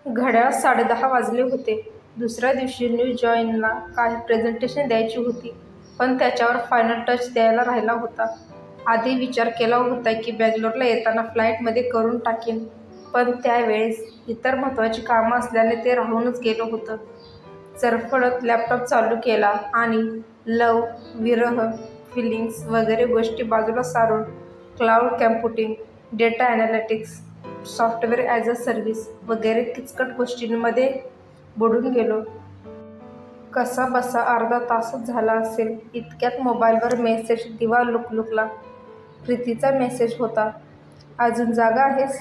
घड्याळात 10:30 वाजले होते. दुसऱ्या दिवशी न्यू जॉईनला काही प्रेझेंटेशन द्यायची होती, पण त्याच्यावर फायनल टच द्यायला राहिला होता. आधी विचार केला होता की बंगलोरला येताना फ्लाईटमध्ये करून टाकीन, पण त्यावेळेस इतर महत्त्वाची कामं असल्याने ते राहूनच गेलं होतं. चरफडत लॅपटॉप चालू केला आणि लव्ह, विरह, फिलिंग्स वगैरे गोष्टी बाजूला सारून cloud computing, data analytics, software as a service वगैरे किचकट गोष्टींमध्ये बुडून गेलो. कसाबसा अर्धा तासच झाला असेल, इतक्यात मोबाईलवर मेसेज दिवा लुकलुकला. प्रीतीचा मेसेज होता. अजून जागा आहेस?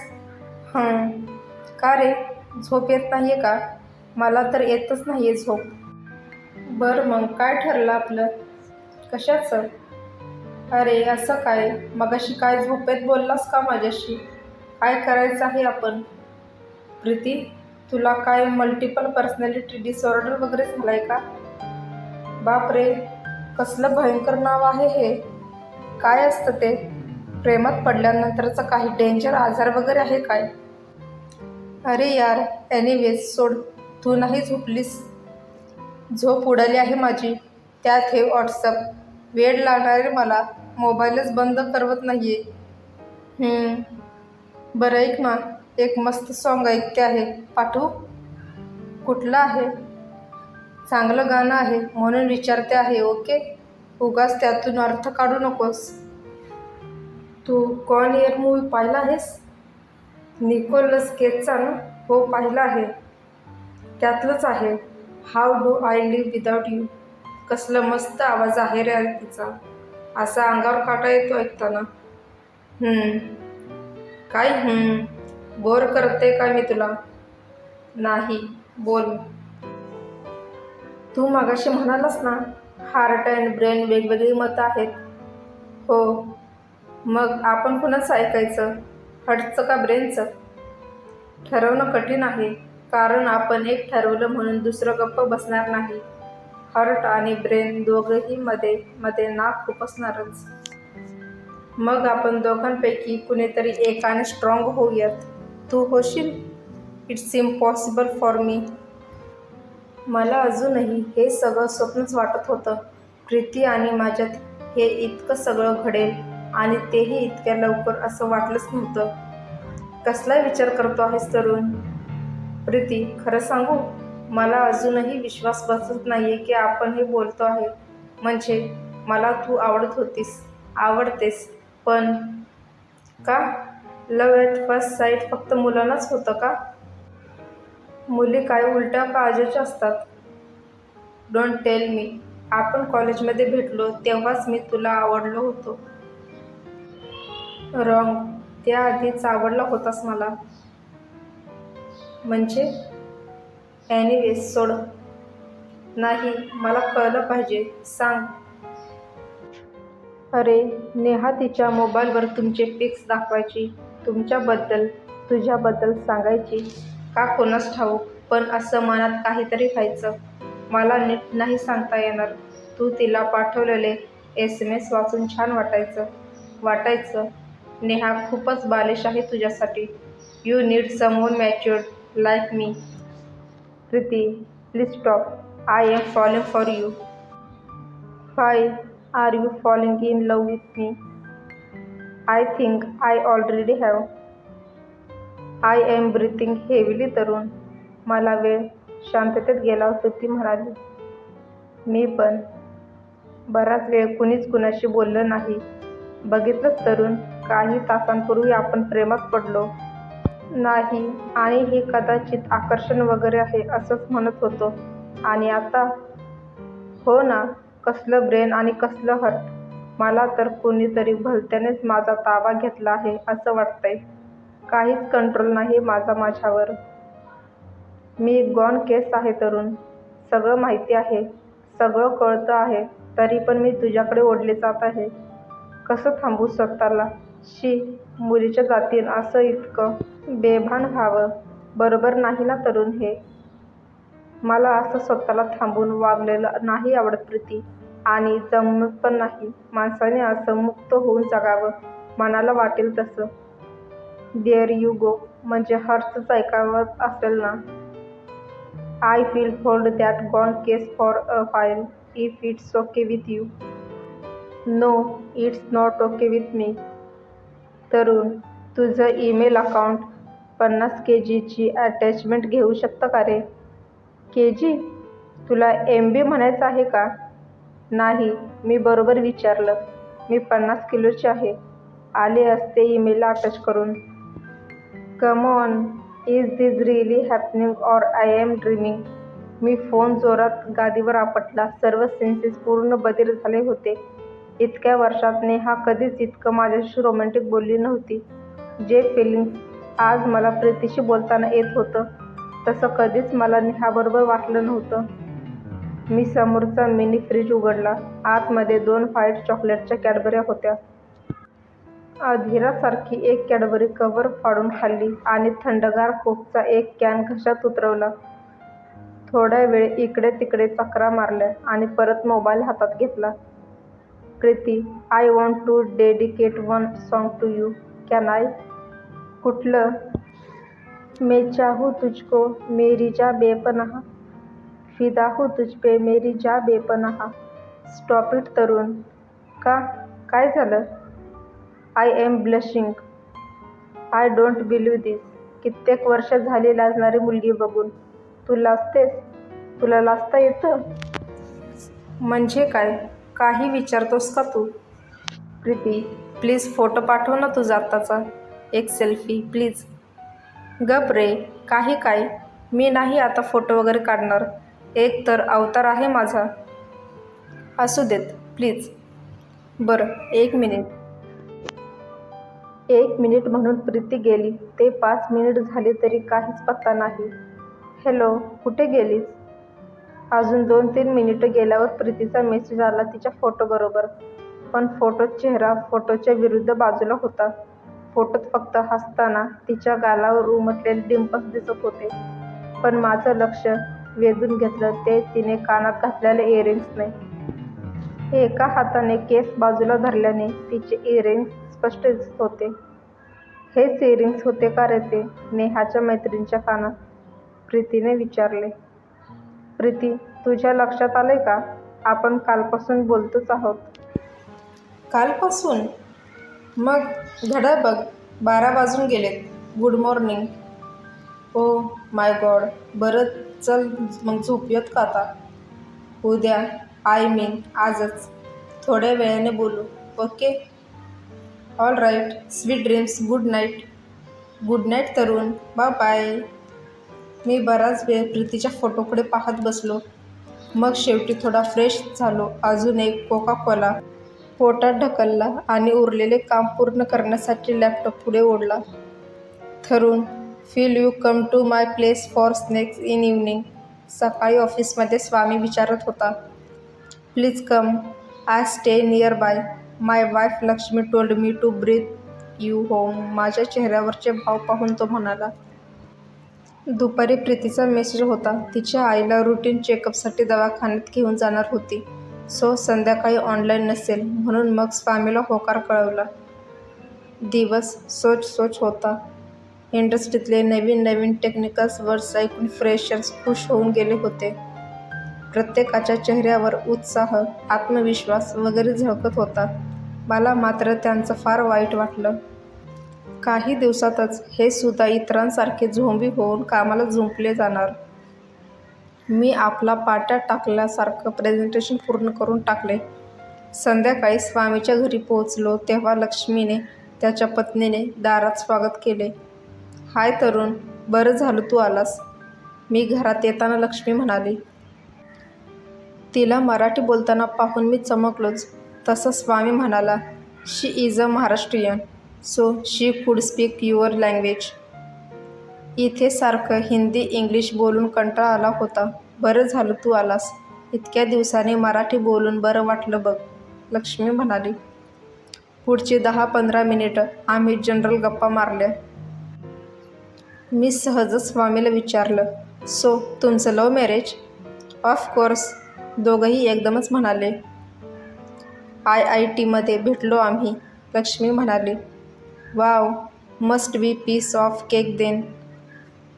का रे, झोप येत नाहीये का? मला तर येतच नाहीये झोप. बरं मग काय ठरलं आपलं? कशाचं? अरे असं काय, मगाशी काय झोपेत बोललास का माझ्याशी? काय करायचं आहे आपण? प्रीती, तुला काय मल्टिपल पर्सनॅलिटी डिसऑर्डर वगैरे झालाय का? बापरे, कसलं भयंकर नाव आहे हे. काय असतं ते? प्रेमात पडल्यानंतरचा काही डेंजर आजार वगैरे आहे काय? अरे यार, एनिवेज सोड. तू नाही झोपलीस? झोप उडाली आहे माझी. त्यात हे व्हॉट्सअप. वेड लागणारे मला. मोबाईलच बंद करवत नाहीये. बरं ऐक ना, एक मस्त सॉन्ग ऐकते आहे, पाठवू? कुठलं आहे? चांगलं गाणं आहे म्हणून विचारते आहे. ओके, उगाच त्यातून अर्थ काढू नकोस. तू कॉन एअर मूव्ही पाहिला आहेस? निकोलस केजचा ना? हो पाहिला आहे. त्यातलंच आहे, how do I live without you. कसलं मस्त आवाज आहे रे तिचा. असा अंगावर काटा येतो ऐकताना. काय बोर करते का मी तुला? नाही, बोल. तू मगाशी म्हणालास ना, हार्ट अँड ब्रेन वेगवेगळी मतं आहेत. हो, मग आपण कुणाचं ऐकायचं? हार्टचं का ब्रेनचं? ठरवणं कठीण आहे, कारण आपण एक ठरवलं म्हणून दुसरं गप्प बसणार नाही. हार्ट आणि ब्रेन दोघंही मध्ये मध्ये नाक खुपसणारच. मग आपण दोघांपैकी कुणीतरी एकाने स्ट्रॉंग होऊयात. तू होशील? It's impossible for me. मला अजूनही हे सगळं स्वप्नच वाटत होतं. प्रीती आणि माझ्यात हे इतकं सगळं घडेल आणि तेही इतक्या लवकर असं वाटलंच नव्हतं. कसला विचार करतो आहेस तरुण? प्रीती, खरं सांगू, मला अजूनही विश्वास बसत नाहीये की आपण हे बोलतो आहे. म्हणजे मला तू आवडतेस, पण का? लव्ह ॲट फर्स्ट साईट फक्त मुलांनाच होतं का? मुली काय उलट्या काळजाच्या असतात? Don't tell me. आपण कॉलेजमध्ये भेटलो तेव्हाच मी तुला आवडलो होतो. रॉंग. त्याआधीच आवडला होतास मला. म्हणजे? एनिवेज सोड. नाही, मला कळलं पाहिजे. सांग. अरे, नेहा तिच्या मोबाईलवर तुमचे पिक्स दाखवायची. तुझ्याबद्दल सांगायची. का कोणास ठाऊक, पण असं मनात काहीतरी व्हायचं. मला नीट नाही सांगता येणार. तू तिला पाठवलेले SMS वाचून छान वाटायचं. नेहा खूपच बालिश आहे तुझ्यासाठी. You need someone matured like me. Preeti, please stop. I am falling for you. Why are you falling in love with me? I think I already have. I am breathing heavily Tarun. मला वेळ शांततेत गेला. प्रीती म्हणाली. मी पण. बराच वेळ कुणीच कुणाशी बोललं नाही. बघितलंस तरुण, काही तासांपूर्वी आपण प्रेमात पडलो. नाही, आणि हे कदाचित आकर्षण वगैरे आहे असंच म्हणत होतो. आणि आता? हो ना, कसलं ब्रेन आणि कसलं हार्ट. मला तर कुणीतरी भलत्यानेच माझा ताबा घेतला आहे असं वाटतंय. काहीच कंट्रोल नाही माझ्यावर. मी गॉन केस आहे तरुण. सगळं माहिती आहे, सगळं कळतं आहे, तरी पण मी तुझ्याकडे ओढले जात आहे. कसं थांबू स्वतःला? मुलीच्या जातीनं असं इतकं बेभान व्हावं बरोबर नाही ना तरुण हे. मला असं स्वतःला थांबून वागलेलं नाही आवडत प्रीती, आणि जमत पण नाही. माणसाने असं मुक्त होऊन जगावं, मनाला वाटेल तसं. There you go. म्हणजे हर्षच ऐकावत असेल ना. I will hold that gone case for a while if it's okay with you. No, it's not okay with me. Tarun, तुझं ईमेल अकाउंट 50 kg अटॅचमेंट घेऊ शकतं का रे? KG? तुला MB म्हणायचं आहे का? नाही, मी बरोबर विचारलं. मी 50 किलोची आहे. आले असते ईमेलला अटॅच करून. Come on, is this really happening or I am dreaming? मी फोन जोरात गादीवर आपटला. सर्व सेन्सेस पूर्ण बधीर झाले होते. इतक्या वर्षात नेहा कधीच इतकं माझ्याशी रोमॅन्टिक बोलली नव्हती. जे फिलिंग्स आज मला प्रीतीशी बोलताना येत होतं, तसं कधीच मला नेहाबरोबर वाटलं नव्हतं. मी समोरचा मिनी फ्रीज उघडला. आतमध्ये 2 व्हाईट चॉकलेटच्या कॅडबऱ्या होत्या. अधीरासारखी एक कॅडबरी कव्हर फाडून खाल्ली आणि थंडगार कोकचा एक कॅन घशात उतरवला. थोडा वेळ इकडे तिकडे चकरा मारल्या आणि परत मोबाईल हातात घेतला. Preeti, I want to dedicate one song to you. Can I? कुठलं? मैं चाहूँ तुझको मेरी जा बेपनाह, फिदा हूँ तुझ पे मेरी जा बेपनाह. स्टॉप इट तरुण. का? काय झालं? I am blushing. I don't believe this. कित्येक वर्ष झाली लाजणारी मुलगी बघून. तू लाजतेस? तुला लाजता येतं? म्हणजे काय? काही विचारतोस का तू? प्रीती, प्लीज फोटो पाठव ना तुझा आत्ताचा. एक सेल्फी प्लीज. गप रे. काही काय? मी नाही आता फोटो वगैरे काढणार. एक तर अवतार आहे माझा. असू देत प्लीज. बरं, 1 मिनिट. 1 मिनिट म्हणून प्रीती गेली ते 5 मिनिट झाली तरी काहीच पत्ता नाही. हॅलो, कुठे गेलीस? अजून 2-3 मिनिटं गेल्यावर प्रीतीचा मेसेज आला तिच्या फोटोबरोबर. पण फोटोत चेहरा फोटोच्या विरुद्ध बाजूला होता. फोटोत फक्त हसताना तिच्या गालावर उमटलेले डिंपल्स दिसत होते. पण माझं लक्ष वेधून घेतलं ते तिने कानात घातलेले इयरिंग्सने. एका हाताने केस बाजूला धरल्याने तिचे इयरिंग्स स्पष्ट दिसत होते. हेच इयरिंग्स होते का रे ते नेहाच्या मैत्रिणीच्या कानात? प्रीतीने विचारले. प्रीती, तुझ्या लक्षात आलंय का? आपण कालपासून बोलतोच आहोत. कालपासून? मग घड्याळ बघ, 12 वाजून गेलेत. Good morning. Oh my God. बरं चल मग झोपूयात का आता? उद्या, आय मीन आजच. थोड्या वेळाने बोलू, okay? All right. Sweet dreams. Good night. Good night Tarun. Bye bye. मी बराच वेळ प्रीतीच्या फोटोकडे पाहत बसलो. मग शेवटी थोडा फ्रेश झालो. अजून एक कोका कोला पोटात ढकलला आणि उरलेले काम पूर्ण करण्यासाठी लॅपटॉप पुढे ओढला. Tarun, will you come to my place for snacks in evening? सकाळी ऑफिसमध्ये स्वामी विचारत होता. Please come. I stay nearby. My wife Lakshmi told me to bring you home. माझ्या चेहऱ्यावरचे भाव पाहून तो म्हणाला. दुपारी प्रीतीचा मेसेज होता. तिच्या आईला रुटीन चेकअपसाठी दवाखान्यात घेऊन जाणार होती. सो संध्याकाळी ऑनलाईन नसेल म्हणून मग स्वामीला होकार कळवला. दिवस सोच होता. इंडस्ट्रीतले नवीन टेक्निकल्स वर्ड्स ऐकून फ्रेशर्स खुश होऊन गेले होते. प्रत्येकाच्या चेहऱ्यावर उत्साह, आत्मविश्वास वगैरे झळकत होता. मला मात्र त्यांचं फार वाईट वाटलं. काही दिवसातच हे सुद्धा इतरांसारखे झोंबी होऊन कामाला जुंपले जाणार. मी आपला पाट्या टाकल्यासारखं प्रेझेंटेशन पूर्ण करून टाकले. संध्याकाळी स्वामीच्या घरी पोहोचलो तेव्हा लक्ष्मीने त्याच्या पत्नीने दारात स्वागत केले. हाय तरुण, बरं झालं तू आलास. मी घरात येताना लक्ष्मी म्हणाली. तिला मराठी बोलताना पाहून मी चमकलोच. तसं स्वामी म्हणाला, she is a Maharashtrian, so she could speak your language. इथे सारखं हिंदी इंग्लिश बोलून कंटाळा आला होता. बरं झालं तू आलास. इतक्या दिवसांनी मराठी बोलून बरं वाटलं बघ, लक्ष्मी म्हणाली. पुढची 10-15 मिनिटं आम्ही जनरल गप्पा मारल्या. मी सहजच स्वामीला विचारलं, सो तुमचं लव्ह मॅरेज? ऑफकोर्स, दोघंही एकदमच म्हणाले. IIT मध्ये भेटलो आम्ही, लक्ष्मी म्हणाली. Wow, must be piece of cake then.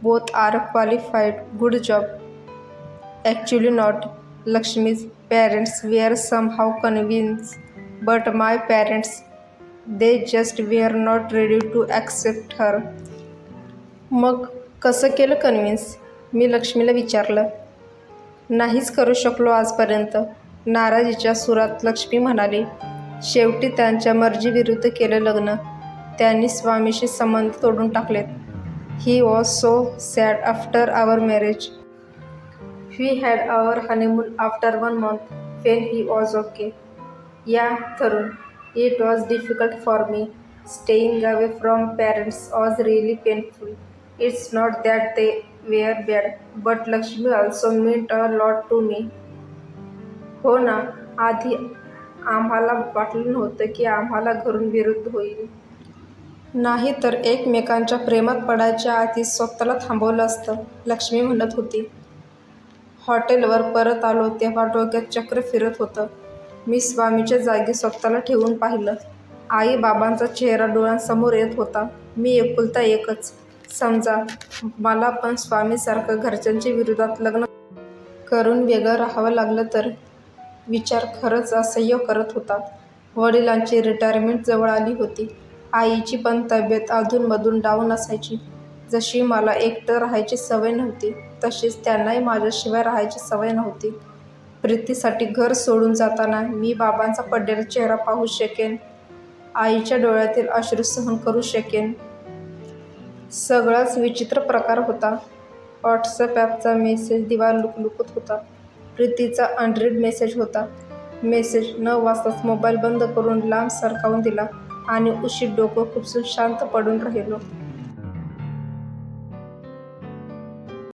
Both are qualified. Good job. Actually not. Lakshmi's parents were somehow convince, but my parents they just were not ready to accept her. मग कसं केलं कन्विन्स? मी लक्ष्मीला विचारलं. नाहीच करू शकलो आजपर्यंत. नाराजीच्या सुरात लक्ष्मी म्हणाली. शेवटी त्यांच्या मर्जीविरुद्ध केलं लग्न. त्यांनी स्वामीशी संबंध तोडून टाकलेत. He was so sad after our marriage. We had our honeymoon after 1 month when he was okay. Yeah, Tarun, it was difficult for me. Staying away from parents was really painful. It's not that they were bad, but Lakshmi also meant a lot to me. हो ना, आधी आम्हाला वाटलं नव्हतं की आम्हाला घरून विरुद्ध होईल. नाही तर एकमेकांच्या प्रेमात पडायच्या आधी स्वतःला थांबवलं असतं, लक्ष्मी म्हणत होती. हॉटेलवर परत आलो तेव्हा डोक्यात चक्र फिरत होतं. मी स्वामीच्या जागी स्वतःला ठेवून पाहिलं. आई बाबांचा चेहरा डोळ्यांसमोर येत होता. मी एकुलता एकच. समजा मला पण स्वामीसारखं घरच्यांच्या विरोधात लग्न करून वेगळं राहावं लागलं तर. विचार खरंच असह्य करत होता. वडिलांची रिटायरमेंट जवळ आली होती. आईची पण तब्येत अधूनमधून डाऊन असायची. जशी मला एकटं राहायची सवय नव्हती तशीच त्यांनाही माझ्याशिवाय राहायची सवय नव्हती. प्रीतीसाठी घर सोडून जाताना मी बाबांचा पडलेला चेहरा पाहू शकेन, आईच्या डोळ्यातील अश्रू सहन करू शकेन. सगळाच विचित्र प्रकार होता. व्हॉट्सअप ॲपचा मेसेज दिवा लुकलुकत होता. प्रीतीचा अनरीड मेसेज होता. मेसेज न वाचताच मोबाईल बंद करून लांब सरकावून दिला आणि उशीत डोकं खुपसून शांत पडून राहिलो.